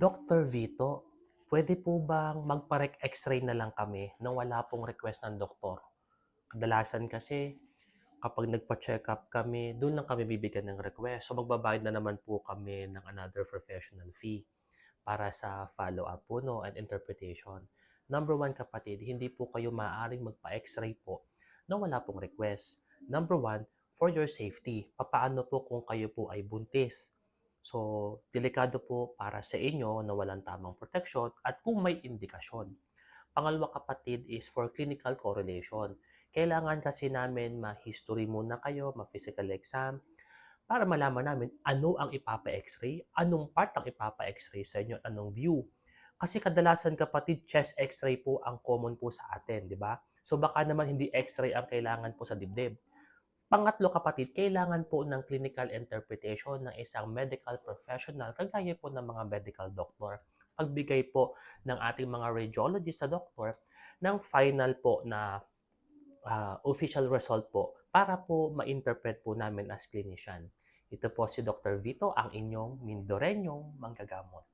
Dr. Vito, pwede po bang X-ray na lang kami nang wala pong request ng doktor? Kadalasan kasi kapag nagpa-check-up kami, dun lang kami bibigyan ng request. So magbabayad na naman po kami ng another professional fee para sa follow-up po no, and interpretation. Number one kapatid, hindi po kayo maaaring magpa-X-ray po na wala pong request. Number one, for your safety. Papaano po kung kayo po ay buntis? So, delikado po para sa inyo na walang tamang proteksyon at kung may indikasyon. Pangalawa kapatid is for clinical correlation. Kailangan kasi namin ma-history muna kayo, ma-physical exam, para malaman namin ano ang ipapa-x-ray, anong part ang ipapa-x-ray sa inyo, anong view. Kasi kadalasan kapatid, chest x-ray po ang common po sa atin, di ba? So baka naman hindi x-ray ang kailangan po sa dibdib. Pangatlo kapatid, kailangan po ng clinical interpretation ng isang medical professional kagaya po ng mga medical doctor. Pagbigay po ng ating mga radiologist sa doktor ng final po na official result po para po ma-interpret po namin as clinician. Ito po si Dr. Vito, ang inyong Mindoreñong manggagamot.